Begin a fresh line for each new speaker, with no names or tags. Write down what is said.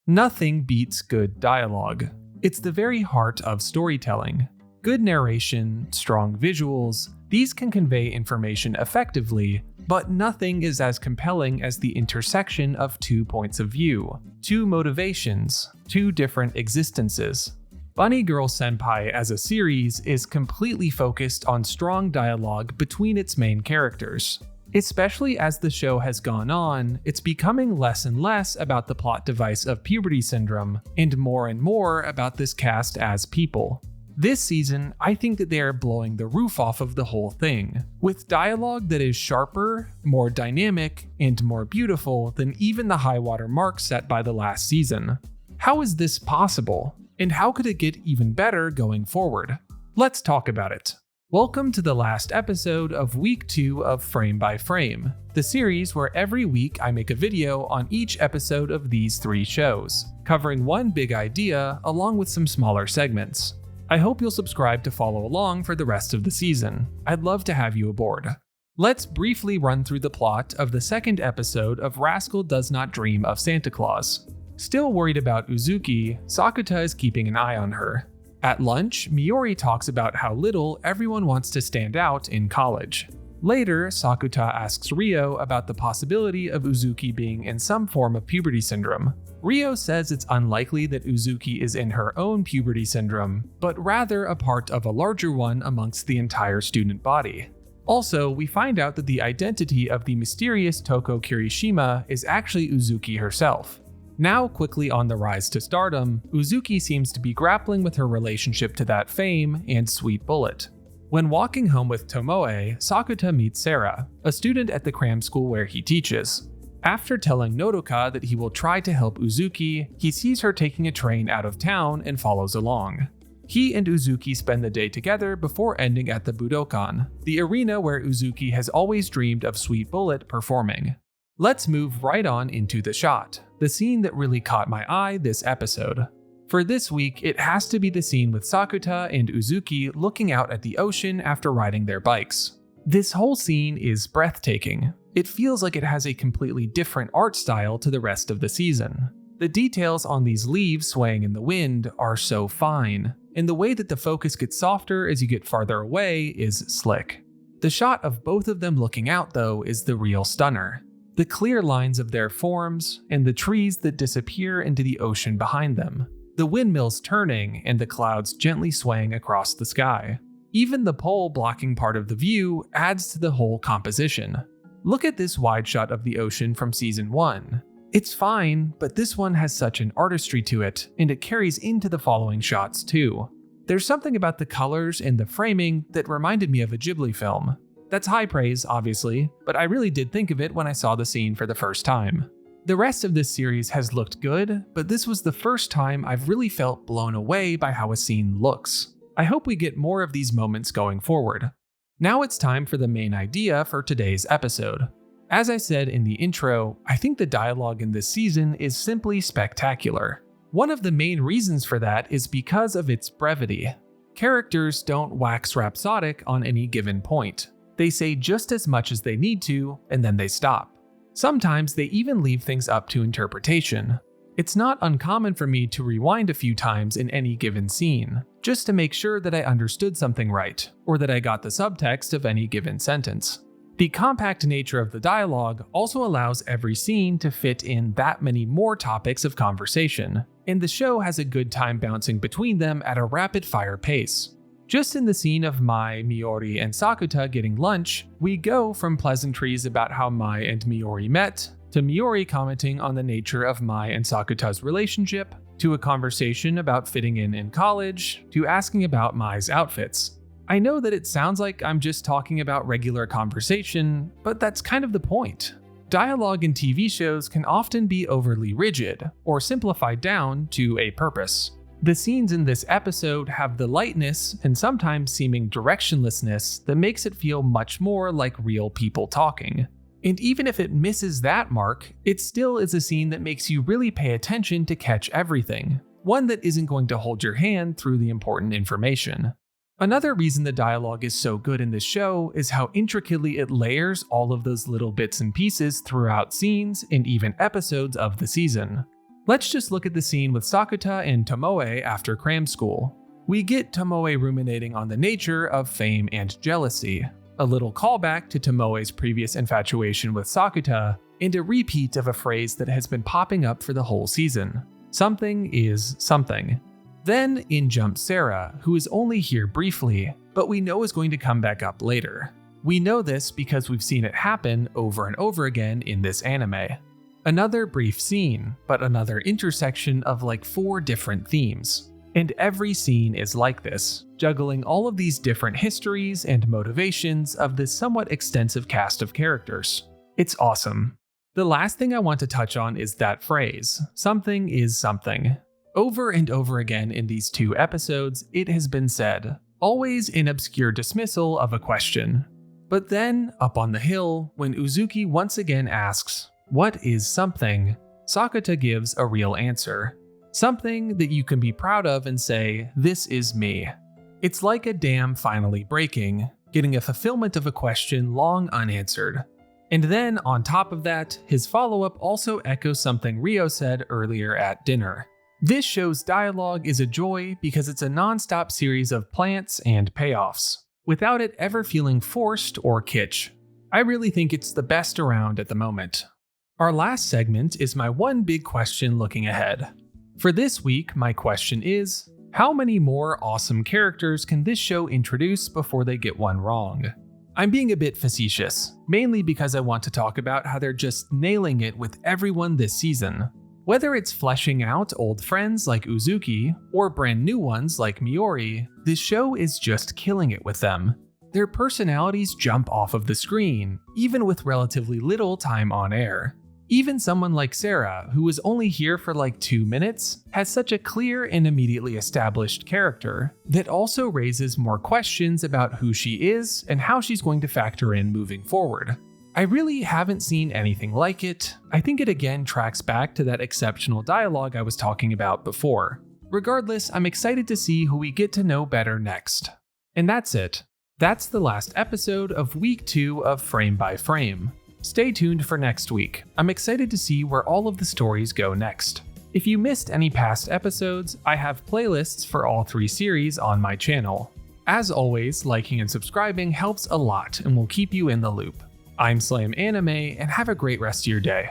Nothing beats good dialogue. It's the very heart of storytelling. Good narration, strong visuals, these can convey information effectively, but nothing is as compelling as the intersection of two points of view, two motivations, two different existences. Bunny Girl Senpai as a series is completely focused on strong dialogue between its main characters. Especially as the show has gone on, it's becoming less and less about the plot device of puberty syndrome, and more about this cast as people. This season, I think that they are blowing the roof off of the whole thing, with dialogue that is sharper, more dynamic, and more beautiful than even the high-water mark set by the last season. How is this possible? And how could it get even better going forward? Let's talk about it. Welcome to the last episode of Week 2 of Frame by Frame, the series where every week I make a video on each episode of these 3 shows, covering one big idea along with some smaller segments. I hope you'll subscribe to follow along for the rest of the season. I'd love to have you aboard. Let's briefly run through the plot of the second episode of Rascal Does Not Dream of Santa Claus. Still worried about Uzuki, Sakuta is keeping an eye on her. At lunch, Miori talks about how little everyone wants to stand out in college. Later, Sakuta asks Ryo about the possibility of Uzuki being in some form of puberty syndrome. Ryo says it's unlikely that Uzuki is in her own puberty syndrome, but rather a part of a larger one amongst the entire student body. Also, we find out that the identity of the mysterious Toko Kirishima is actually Uzuki herself. Now quickly on the rise to stardom, Uzuki seems to be grappling with her relationship to that fame and sweet bullet. When walking home with Tomoe, Sakuta meets Sarah, a student at the cram school where he teaches. After telling Nodoka that he will try to help Uzuki, he sees her taking a train out of town and follows along. He and Uzuki spend the day together before ending at the Budokan, the arena where Uzuki has always dreamed of Sweet Bullet performing. Let's move right on into the shot, the scene that really caught my eye this episode. For this week, it has to be the scene with Sakuta and Uzuki looking out at the ocean after riding their bikes. This whole scene is breathtaking. It feels like it has a completely different art style to the rest of the season. The details on these leaves swaying in the wind are so fine, and the way that the focus gets softer as you get farther away is slick. The shot of both of them looking out, though, is the real stunner. The clear lines of their forms, and the trees that disappear into the ocean behind them. The windmills turning, and the clouds gently swaying across the sky. Even the pole blocking part of the view adds to the whole composition. Look at this wide shot of the ocean from Season 1. It's fine, but this one has such an artistry to it, and it carries into the following shots too. There's something about the colors and the framing that reminded me of a Ghibli film. That's high praise, obviously, but I really did think of it when I saw the scene for the first time. The rest of this series has looked good, but this was the first time I've really felt blown away by how a scene looks. I hope we get more of these moments going forward. Now it's time for the main idea for today's episode. As I said in the intro, I think the dialogue in this season is simply spectacular. One of the main reasons for that is because of its brevity. Characters don't wax rhapsodic on any given point. They say just as much as they need to, and then they stop. Sometimes they even leave things up to interpretation. It's not uncommon for me to rewind a few times in any given scene, just to make sure that I understood something right, or that I got the subtext of any given sentence. The compact nature of the dialogue also allows every scene to fit in that many more topics of conversation, and the show has a good time bouncing between them at a rapid-fire pace. Just in the scene of Mai, Miori, and Sakuta getting lunch, we go from pleasantries about how Mai and Miori met, to Miori commenting on the nature of Mai and Sakuta's relationship, to a conversation about fitting in college, to asking about Mai's outfits. I know that it sounds like I'm just talking about regular conversation, but that's kind of the point. Dialogue in TV shows can often be overly rigid, or simplified down to a purpose. The scenes in this episode have the lightness and sometimes seeming directionlessness that makes it feel much more like real people talking. And even if it misses that mark, it still is a scene that makes you really pay attention to catch everything, one that isn't going to hold your hand through the important information. Another reason the dialogue is so good in this show is how intricately it layers all of those little bits and pieces throughout scenes and even episodes of the season. Let's just look at the scene with Sakuta and Tomoe after cram school. We get Tomoe ruminating on the nature of fame and jealousy, a little callback to Tomoe's previous infatuation with Sakuta, and a repeat of a phrase that has been popping up for the whole season. Something is something. Then in jumps Sarah, who is only here briefly, but we know is going to come back up later. We know this because we've seen it happen over and over again in this anime. Another brief scene, but another intersection of like 4 different themes. And every scene is like this, juggling all of these different histories and motivations of this somewhat extensive cast of characters. It's awesome. The last thing I want to touch on is that phrase, something is something. Over and over again in these 2 episodes, it has been said, always in obscure dismissal of a question. But then, up on the hill, when Uzuki once again asks, "What is something?" Sakuta gives a real answer. Something that you can be proud of and say, "This is me." It's like a dam finally breaking, getting a fulfillment of a question long unanswered. And then, on top of that, his follow-up also echoes something Ryo said earlier at dinner. This show's dialogue is a joy because it's a non-stop series of plants and payoffs, without it ever feeling forced or kitsch. I really think it's the best around at the moment. Our last segment is my one big question looking ahead. For this week, my question is, how many more awesome characters can this show introduce before they get one wrong? I'm being a bit facetious, mainly because I want to talk about how they're just nailing it with everyone this season. Whether it's fleshing out old friends like Uzuki, or brand new ones like Miori, this show is just killing it with them. Their personalities jump off of the screen, even with relatively little time on air. Even someone like Sarah, who was only here for like 2 minutes, has such a clear and immediately established character that also raises more questions about who she is and how she's going to factor in moving forward. I really haven't seen anything like it. I think it again tracks back to that exceptional dialogue I was talking about before. Regardless, I'm excited to see who we get to know better next. And that's it. That's the last episode of week 2 of Frame by Frame. Stay tuned for next week. I'm excited to see where all of the stories go next. If you missed any past episodes, I have playlists for all 3 series on my channel. As always, liking and subscribing helps a lot and will keep you in the loop. I'm SlamAnime, and have a great rest of your day.